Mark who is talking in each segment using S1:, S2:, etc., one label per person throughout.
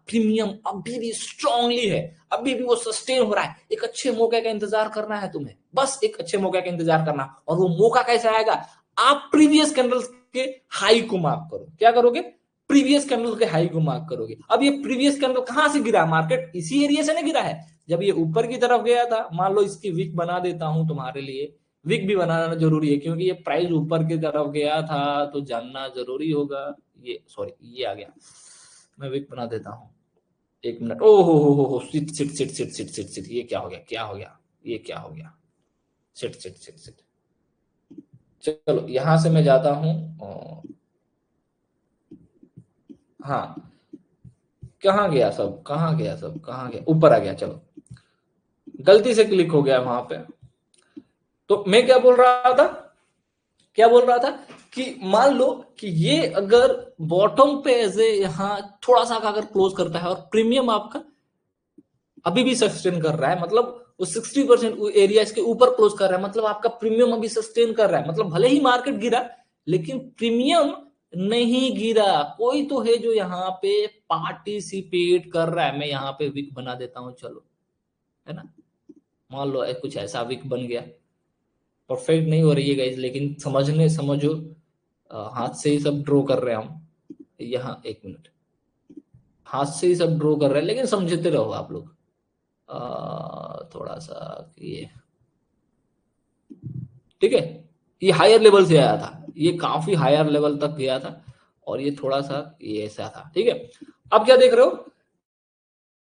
S1: Premium अभी भी strongly है, अभी भी वो सस्टेन हो रहा है। एक अच्छे मौके का इंतजार करना है तुम्हें, बस एक अच्छे मौके का इंतजार करना। और वो मौका कैसे आएगा? आप प्रीवियस कैंडल्स के हाई को मार्क करो। क्या करोगे? प्रीवियस कैंडल के हाई को मार्क करोगे। अब ये प्रीवियस कैंडल कहां से गिरा? मार्केट इसी एरिया से नहीं गिरा है। जब ये ऊपर की तरफ गया था, मान लो इसकी विक बना देता हूं तुम्हारे लिए, विक भी बनाना जरूरी है क्योंकि ये प्राइस ऊपर की तरफ गया था तो जानना जरूरी होगा। ये सॉरी, ये आ गया, मैं विक बना देता हूँ, एक मिनट। ओ हो sit sit sit sit sit sit sit, ये क्या हो गया, क्या हो गया, ये क्या हो गया, सिट सिट सिट सिट। चलो यहां से मैं जाता हूं, हाँ कहाँ गया सब, कहाँ गया सब, कहाँ गया, ऊपर आ गया। चलो गलती से क्लिक हो गया वहां पे। तो मैं क्या बोल रहा था, क्या बोल रहा था कि मान लो कि ये अगर बॉटम पे ऐसे यहां थोड़ा सा अगर क्लोज करता है और प्रीमियम आपका अभी भी सस्टेन कर रहा है, मतलब वो 60% एरिया इसके ऊपर क्लोज कर रहा है, मतलब आपका प्रीमियम अभी सस्टेन कर रहा है। मतलब भले ही मार्केट गिरा लेकिन प्रीमियम नहीं गिरा। कोई तो है जो यहाँ पे पार्टिसिपेट कर रहा है। मैं यहाँ पे विक बना देता हूँ, चलो, है ना। मान लो कुछ ऐसा विक बन गया। परफेक्ट नहीं हो रही है गाइस, लेकिन समझो, हाथ से ही सब ड्रॉ कर रहे हैं हम यहाँ। एक मिनट, हाथ से ही सब ड्रॉ कर रहे हैं लेकिन समझते रहो आप लोग। थोड़ा सा ये ठीक है, ये हायर लेवल से आया था, ये काफी हायर लेवल तक गया था और ये थोड़ा सा ये ऐसा था, ठीक है। अब क्या देख रहे हो,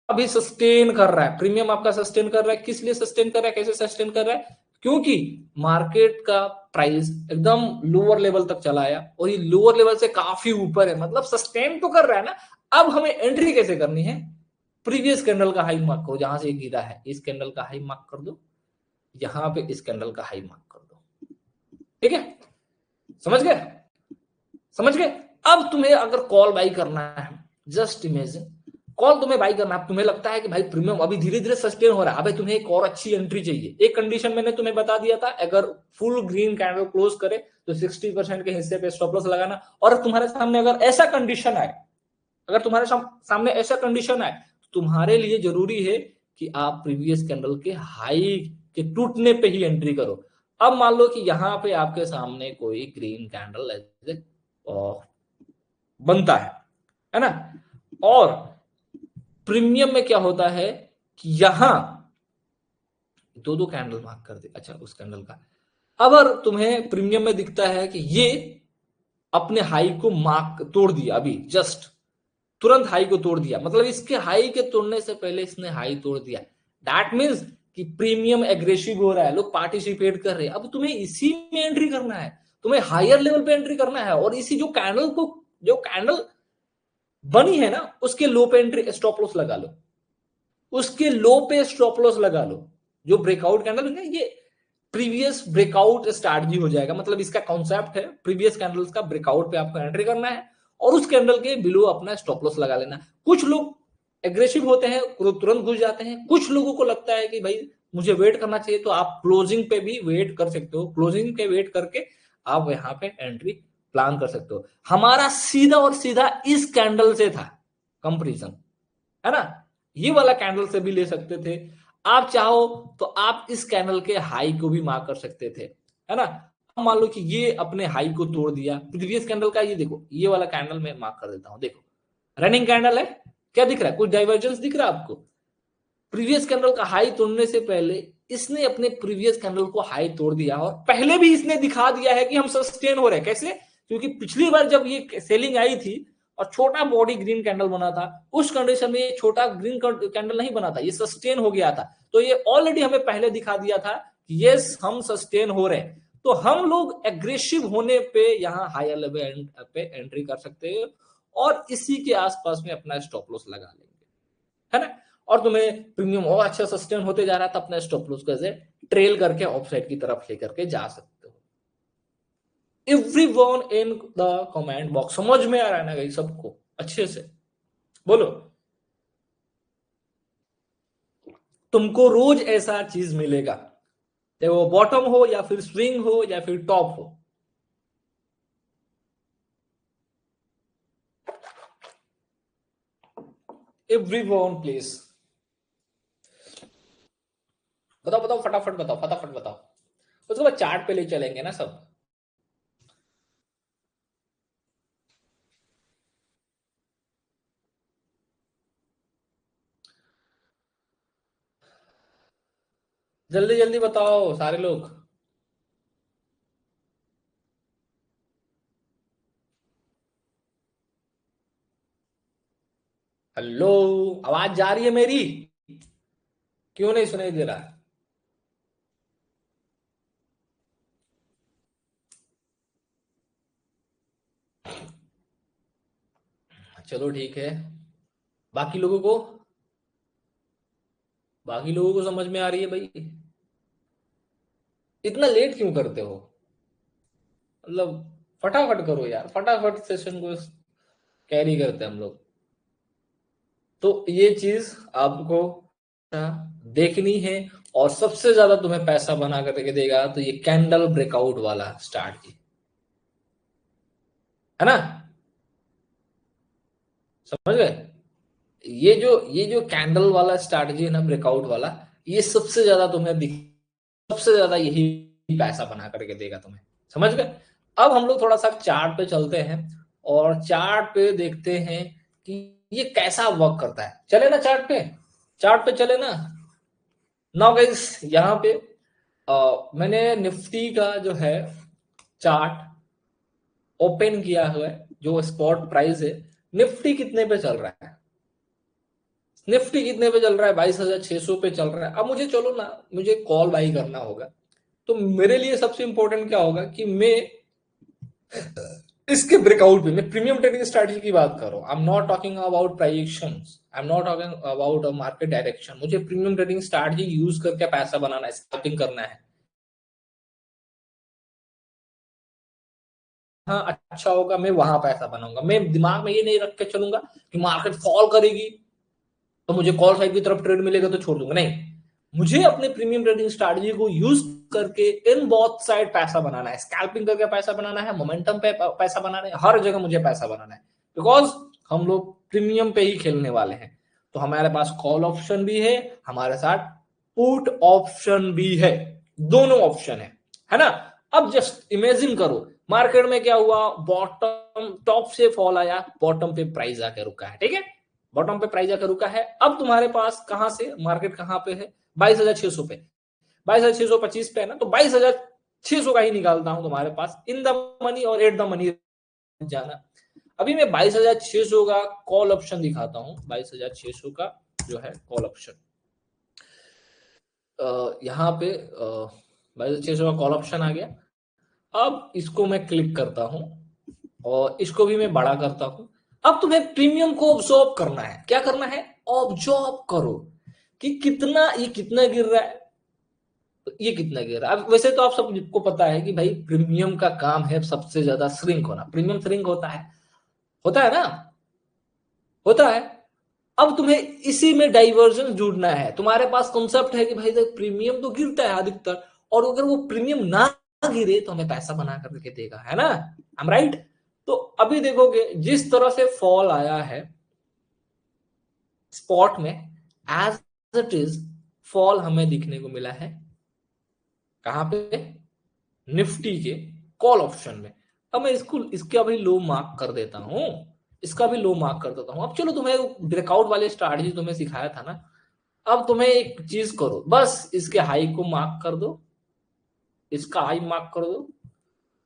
S1: अभी सस्टेन कर रहा है, प्रीमियम आपका सस्टेन कर रहा है। किस लिए सस्टेन कर रहा है, कैसे सस्टेन कर रहा है? क्योंकि मार्केट का प्राइस एकदम लोअर लेवल तक चला आया और ये लोअर लेवल से काफी ऊपर है, मतलब सस्टेन तो कर रहा है ना। अब हमें एंट्री कैसे करनी है? प्रीवियस कैंडल का हाई मार्क करो, जहां से गिरा है इस कैंडल का हाई मार्क कर दो, यहां पे इस कैंडल का हाई मार्क कर दो, ठीक है। समझ गए, समझ गए। अब तुम्हें अगर कॉल बाई करना है, जस्ट इमेजिन कॉल तुम्हें बाई करना है, तुम्हें लगता है कि भाई प्रीमियम अभी धीरे धीरे सस्टेन हो रहा है, अबे तुम्हें एक और अच्छी एंट्री चाहिए। एक कंडीशन मैंने तुम्हें बता दिया था, अगर फुल ग्रीन कैंडल क्लोज करे तो 60% के हिस्से पे स्टॉप लॉस लगाना। और तुम्हारे सामने अगर ऐसा कंडीशन आए, अगर तुम्हारे सामने ऐसा कंडीशन आए, तुम्हारे लिए जरूरी है कि आप प्रीवियस कैंडल के हाई के टूटने पे ही एंट्री करो। अब मान लो कि यहां पे आपके सामने कोई ग्रीन कैंडल ऐसे बनता है ना। और प्रीमियम में क्या होता है कि यहां दो दो कैंडल मार्क कर दे, अच्छा उस कैंडल का। अगर तुम्हें प्रीमियम में दिखता है कि ये अपने हाई को मार्क तोड़ दिया, अभी जस्ट तुरंत हाई को तोड़ दिया, मतलब इसके हाई के तोड़ने से पहले इसने हाई तोड़ दिया, दैट मीन्स कि प्रीमियम एग्रेसिव हो रहा है, लोग पार्टिसिपेट कर रहे हैं। अब तुम्हें इसी में एंट्री करना है, तुम्हें हायर लेवल पे एंट्री करना है। और इसी जो कैंडल बनी है ना, उसके लो पे एंट्री स्टॉप लॉस लगा लो, उसके लो पे स्टॉप लॉस लगा लो। जो ब्रेकआउट कैंडल है ये प्रीवियस ब्रेकआउट स्ट्रैटेजी हो जाएगा, मतलब इसका कॉन्सेप्ट है प्रीवियस कैंडल्स का ब्रेकआउट पे आपको एंट्री करना है और उस कैंडल के बिलो अपना स्टॉप लॉस लगा लेना। कुछ लोग एग्रेसिव होते हैं, तुरंत घुस जाते हैं। कुछ लोगों को लगता है कि भाई मुझे वेट करना चाहिए, तो आप क्लोजिंग पे भी वेट कर सकते हो, क्लोजिंग पे वेट करके आप यहाँ पे एंट्री प्लान कर सकते हो। हमारा सीधा और सीधा इस कैंडल से था कंपेरिजन, है ना। ये वाला कैंडल से भी ले सकते थे, आप चाहो तो आप इस कैंडल के हाई को भी मार्क कर सकते थे, है ना। मान लो कि ये अपने हाई को तोड़ दिया, प्रीवियस कैंडल का ये देखो, ये वाला कैंडल मैं मार्क कर देता हूं, देखो रनिंग कैंडल है, क्या दिख रहा है, कुछ डाइवर्जेंस दिख रहा है आपको? प्रीवियस कैंडल का हाई तोड़ने से पहले इसने अपने प्रीवियस कैंडल को हाई तोड़ दिया और पहले भी इसने दिखा दिया है कि हम सस्टेन हो रहे हैं। कैसे? क्योंकि पिछली बार जब ये सेलिंग आई थी और छोटा बॉडी ग्रीन कैंडल बना था, उस कंडीशन में ये छोटा ग्रीन कैंडल नहीं बना था, ये सस्टेन हो गया था। तो ये ऑलरेडी हमें पहले दिखा दिया था कि यस हम सस्टेन हो रहे हैं। तो हम लोग एग्रेसिव होने पे यहाँ हायर लेवल पे एंट्री कर सकते हैं और इसी के आसपास में अपना स्टॉप लॉस लगा लेंगे, है ना। और तुम्हें प्रीमियम और अच्छा सस्टेन होते जा रहा था, अपना स्टॉप लॉस कैसे ट्रेल करके ऑफसाइड की तरफ लेकर के जा सकते हो। Everyone in the comment box समझ में आ रहा है ना भाई सबको अच्छे से? बोलो। तुमको रोज ऐसा चीज मिलेगा, चाहे वो बॉटम हो या फिर स्विंग हो या फिर टॉप हो। एवरीवन प्लीज बताओ बताओ, फटाफट बताओ, फटाफट बताओ। उसके बाद चार्ट पे ले चलेंगे ना सब। जल्दी जल्दी बताओ सारे लोग। हेलो, आवाज जा रही है मेरी? क्यों नहीं सुनाई दे रहा? चलो ठीक है। बाकी लोगों को, बाकी लोगों को समझ में आ रही है भाई? इतना लेट क्यों करते हो? मतलब फटाफट करो यार, फटाफट सेशन को कैरी करते हैं हम लोग। तो ये चीज आपको देखनी है। और सबसे ज्यादा तुम्हें पैसा बना करके देगा तो ये कैंडल ब्रेकआउट वाला स्ट्रैटेजी है ना। समझ गए? ये जो कैंडल वाला स्ट्रैटेजी है ना, ब्रेकआउट वाला, ये सबसे ज्यादा तुम्हें सबसे ज्यादा यही पैसा बना करके देगा तुम्हें। समझ गए? अब हम लोग थोड़ा सा चार्ट पे चलते हैं और चार्ट पे देखते हैं कि ये कैसा वर्क करता है। चले ना चार्ट पे? चार्ट पे चले ना? नाउ गाइस, यहाँ पे मैंने निफ्टी का जो है चार्ट ओपन किया हुआ है, जो स्पॉट प्राइस है। निफ्टी कितने पे चल रहा है? निफ्टी कितने पे चल रहा है? 22,600 पे चल रहा है। अब मुझे चलो ना, मुझे कॉल बाई करना होगा। तो मेरे लिए सबसे इंपॉर्टेंट क्या होगा कि मैं इसके ब्रेकआउट पे, मैं प्रीमियम ट्रेडिंग स्ट्रेटजी की बात कर रहा हूं। I am not talking about projections, I am not talking about market direction. मुझे प्रीमियम ट्रेडिंग स्ट्रेटजी यूज करके पैसा बनाना है, स्कैल्पिंग करना है। हाँ, अच्छा होगा, मैं वहां पैसा बनाऊंगा। मैं दिमाग में ये नहीं रख के चलूंगा कि मार्केट फॉल करेगी तो मुझे कॉल साइड की तरफ ट्रेड मिलेगा तो छोड़ दूंगा, नहीं। मुझे अपने प्रीमियम ट्रेडिंग स्ट्रेटजी को यूज करके इन बोथ साइड पैसा बनाना है, स्कैल्पिंग करके पैसा बनाना है, मोमेंटम पे पैसा बनाना है, हर जगह मुझे पैसा बनाना है। बिकॉज हम लोग प्रीमियम पे ही खेलने वाले हैं। तो हमारे पास कॉल ऑप्शन भी है, हमारे साथ पुट ऑप्शन भी है, दोनों ऑप्शन है ना। अब जस्ट इमेजिन करो, मार्केट में क्या हुआ, बॉटम टॉप से फॉल आया, बॉटम पे प्राइस आके रुका है, ठीक है। बॉटम पे प्राइस आकर रुका है। अब तुम्हारे पास कहां से मार्केट कहां पे है? 22,600 पे। 22,625 पे है ना, तो 22,600 का ही निकालता हूं तुम्हारे पास, इन द मनी और एट द मनी जाना। अभी मैं 22,600 का कॉल ऑप्शन दिखाता हूं। 22,600 का जो है कॉल ऑप्शन, यहाँ पे 22,600 का कॉल ऑप्शन आ गया। अब इसको मैं क्लिक करता हूं और इसको भी मैं बड़ा करता हूं। अब तुम्हें प्रीमियम को ऑब्जॉर्व करना है। क्या करना है? ऑब्जॉर्व करो कि कितना, ये कितना गिर रहा है, ये कितना गिर रहा है। अब वैसे तो आप सबको पता है कि भाई प्रीमियम का काम है सबसे ज्यादा श्रिंक होना। प्रीमियम श्रिंक होता है ना, होता है। अब तुम्हें इसी में डाइवर्जन ढूंढना है। तुम्हारे पास कॉन्सेप्ट है कि भाई देख, प्रीमियम तो गिरता है अधिकतर, और अगर वो प्रीमियम ना गिरे तो हमें पैसा बना करके देगा, है ना। I am right? तो अभी देखोगे जिस तरह से फॉल आया है स्पॉट में, एज इट इज फॉल हमें दिखने को मिला है कहां पे? निफ्टी के कॉल ऑप्शन में। अब मैं इसको, इसका भी लो मार्क कर देता हूं, इसका भी लो मार्क कर देता हूं। अब चलो, तुम्हें ब्रेकआउट वाले स्ट्रैटेजी तुम्हें सिखाया था ना, अब तुम्हें एक चीज करो, बस इसके हाई को मार्क कर दो, इसका हाई मार्क कर दो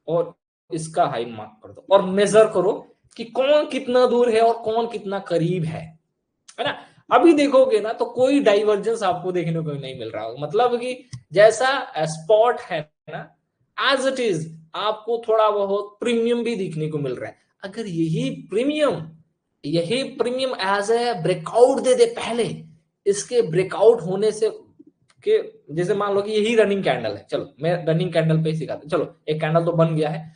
S1: और इसका हाई मार्क कर दो, और मेजर करो कि कौन कितना दूर है और कौन कितना करीब है ना। अभी देखोगे ना तो कोई डाइवर्जेंस आपको देखने को नहीं मिल रहा होगा। मतलब कि जैसा स्पॉट है ना, एज इट इज आपको थोड़ा बहुत प्रीमियम भी दिखने को मिल रहा है। अगर यही प्रीमियम एज ए ब्रेकआउट दे दे पहले, इसके ब्रेकआउट होने से के, जैसे मान लो कि यही रनिंग कैंडल है, चलो मैं रनिंग कैंडल पे ही सिखाता हूं। चलो एक कैंडल तो बन गया है।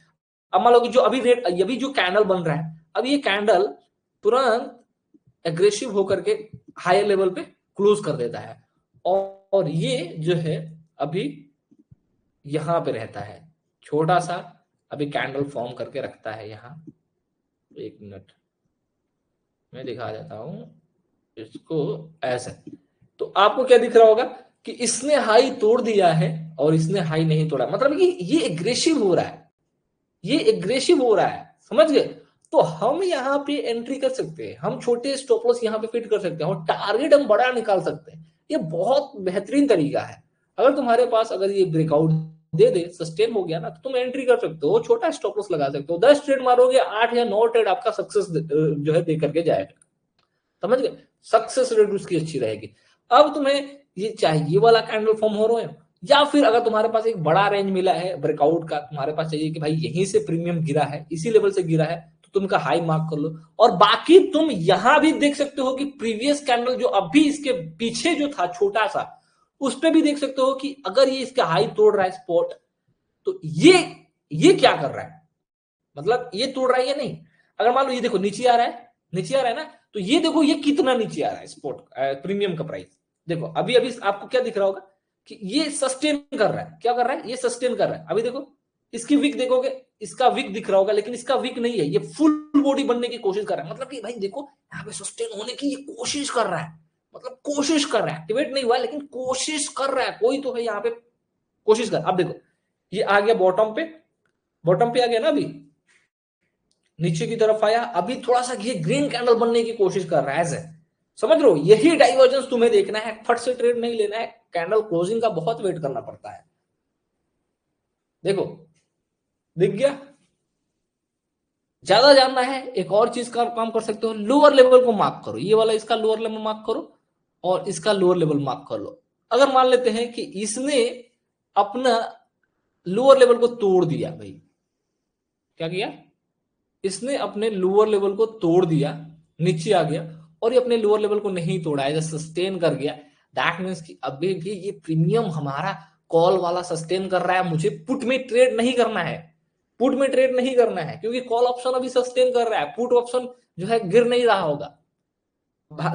S1: अब मान लो कि जो अभी रेट, अभी जो कैंडल बन रहा है, अब ये कैंडल तुरंत एग्रेसिव होकर के हायर लेवल पे क्लोज कर देता है, और ये जो है अभी यहां पे रहता है छोटा सा, अभी कैंडल फॉर्म करके रखता है यहाँ। एक मिनट मैं दिखा देता हूं। इसको ऐसे, तो आपको क्या दिख रहा होगा कि इसने हाई तोड़ दिया है और इसने हाई नहीं तोड़ा, मतलब ये एग्रेसिव हो रहा है, ये एग्रेसिव हो रहा है, समझ गए। तो हम यहाँ पे एंट्री कर सकते हैं, हम छोटे स्टॉप लॉस यहाँ पे फिट कर सकते हैं और टारगेट हम बड़ा निकाल सकते हैं। ये बहुत बेहतरीन तरीका है। अगर तुम्हारे पास अगर ये ब्रेकआउट दे दे, सस्टेन हो गया ना, तो तुम एंट्री कर सकते हो, छोटा स्टॉप लॉस लगा सकते हो, 10 ट्रेड मारोगे, 8 या 9 ट्रेड आपका सक्सेस जो है दे करके जाएगा, समझ गए। सक्सेस रेट उसकी अच्छी रहेगी। अब तुम्हें ये चाहिए ये वाला कैंडल फॉर्म हो रहे हो, या फिर अगर तुम्हारे पास एक बड़ा रेंज मिला है ब्रेकआउट का, तुम्हारे पास चाहिए कि भाई यहीं से प्रीमियम गिरा है, इसी लेवल से गिरा है, तो तुम का हाई मार्क कर लो। और बाकी तुम यहां भी देख सकते हो कि प्रीवियस कैंडल जो अभी इसके पीछे जो था छोटा सा, उस पर भी देख सकते हो कि अगर ये इसका हाई तोड़ रहा है स्पॉट, तो ये क्या कर रहा है, मतलब ये तोड़ रहा है या नहीं। अगर मान लो ये देखो नीचे आ रहा है, नीचे आ रहा है ना, तो ये देखो ये कितना नीचे आ रहा है स्पॉट प्रीमियम का प्राइस। देखो अभी अभी आपको क्या दिख रहा होगा कि ये सस्टेन कर रहा है, क्या कर रहा है, ये सस्टेन कर रहा है। अभी देखो इसकी विक देखोगे, इसका विक दिख रहा होगा, लेकिन इसका विक नहीं है, ये फुल बॉडी बनने की कोशिश कर रहा है, मतलब कि भाई देखो यहाँ पे सस्टेन होने की ये कोशिश कर रहा है, मतलब कोशिश कर रहा है, एक्टिवेट नहीं हुआ लेकिन कोशिश कर रहा है, कोई तो है यहाँ पे कोशिश कर। अब देखो ये आ गया बॉटम पे, बॉटम पे आ गया ना, अभी नीचे की तरफ आया, अभी थोड़ा सा ये ग्रीन कैंडल बनने की कोशिश कर रहा है ऐसे, समझ लो। यही डाइवर्जेंस तुम्हें देखना है, फट से ट्रेड नहीं लेना है, कैंडल क्लोजिंग का बहुत वेट करना पड़ता है। देखो दिख गया। ज्यादा जानना है एक और चीज का काम कर सकते हो, लोअर लेवल को मार्क करो, ये वाला इसका लोअर लेवल मार्क करो और इसका लोअर लेवल मार्क कर लो। अगर मान लेते हैं कि इसने अपना लोअर लेवल को तोड़ दिया, भाई क्या किया, इसने अपने लोअर लेवल को तोड़ दिया, नीचे आ गया, और ये अपने लोअर लेवल को नहीं तोड़ा है, सस्टेन कर गया, दैट मीन्स कि अभी भी ये प्रीमियम हमारा कॉल वाला सस्टेन कर रहा है, मुझे पुट में ट्रेड नहीं करना है, पुट में ट्रेड नहीं करना है, क्योंकि कॉल ऑप्शन अभी सस्टेन कर रहा है, पुट ऑप्शन जो है गिर नहीं रहा होगा,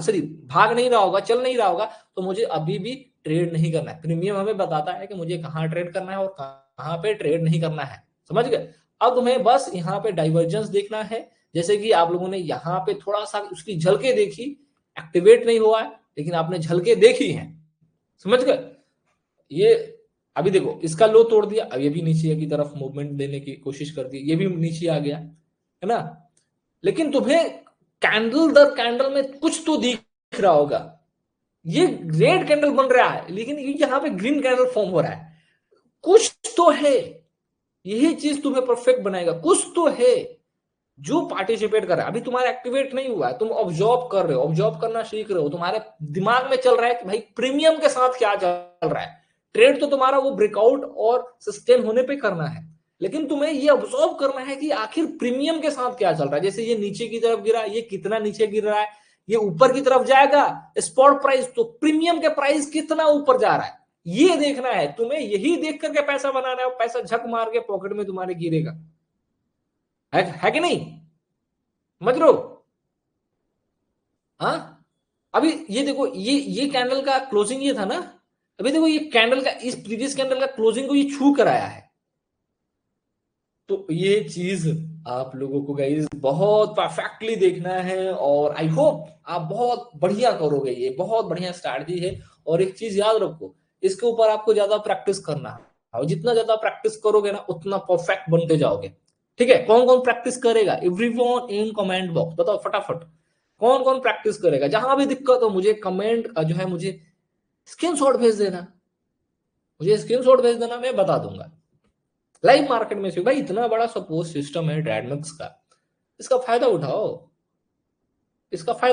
S1: सॉरी भाग नहीं रहा होगा, चल नहीं रहा होगा, तो मुझे अभी भी ट्रेड नहीं करना है। प्रीमियम हमें बताता है कि मुझे कहाँ ट्रेड करना है और कहाँ पे ट्रेड नहीं करना है, समझ गए। अब तुम्हें बस यहाँ पे डाइवर्जेंस देखना है, जैसे कि आप लोगों ने यहाँ पे थोड़ा सा उसकी झलके देखी, एक्टिवेट नहीं हुआ है लेकिन आपने झलके देखी है, समझ गए। ये अभी देखो इसका लो तोड़ दिया, अब ये भी नीचे की तरफ मूवमेंट देने की कोशिश कर दी, ये भी नीचे आ गया है ना, लेकिन तुम्हें कैंडल दर कैंडल में कुछ तो दिख रहा होगा। ये रेड कैंडल बन रहा है लेकिन यहाँ पे ग्रीन कैंडल फॉर्म हो रहा है, कुछ तो है, यही चीज तुम्हें परफेक्ट बनाएगा, कुछ तो है जो पार्टिसिपेट कर रहा है। अभी तुम्हारा एक्टिवेट नहीं हुआ है, तुम ऑब्जर्व कर रहे हो, ऑब्जर्व करना सीख रहे हो, तुम्हारे दिमाग में चल रहा है कि भाई प्रीमियम के साथ क्या चल रहा है। ट्रेड तो तुम्हारा वो ब्रेकआउट और सस्टेन होने पे करना है, लेकिन तुम्हें ये ऑब्जर्व करना है कि आखिर प्रीमियम के साथ क्या चल रहा है। जैसे ये नीचे की तरफ गिरा, ये कितना नीचे गिर रहा है, ये ऊपर की तरफ जाएगा स्पॉट प्राइस, तो प्रीमियम के प्राइस कितना ऊपर जा रहा है, ये देखना है तुम्हें, यही देख करके पैसा बनाना है, पैसा झक मार के पॉकेट में तुम्हारे गिरेगा, है कि नहीं, समझ लो। हाँ अभी ये देखो ये कैंडल का क्लोजिंग ये था ना, अभी देखो ये कैंडल का इस प्रीवियस कैंडल का क्लोजिंग को ये छू कर आया है। तो ये चीज आप लोगों को गाइस बहुत परफेक्टली देखना है, और आई होप आप बहुत बढ़िया करोगे, ये बहुत बढ़िया स्ट्रैटेजी है। और एक चीज याद रखो, इसके ऊपर आपको ज्यादा प्रैक्टिस करना है, और जितना ज्यादा प्रैक्टिस करोगे ना उतना परफेक्ट बनते जाओगे। ठीक है, कौन कौन प्रैक्टिस करेगा, एवरीवन इन कमेंट बॉक्स बताओ फटाफट, कौन कौन प्रैक्टिस करेगा। जहां भी दिक्कत हो मुझे कमेंट जो है मुझे स्क्रीनशॉट भेज देना, मुझे स्क्रीनशॉट भेज देना, मैं बता दूंगा। लाइव मार्केट में से भाई इतना बड़ा सपोर्ट सिस्टम है ट्रेडमिक्स का, इसका फायदा उठाओ, इसका फायदा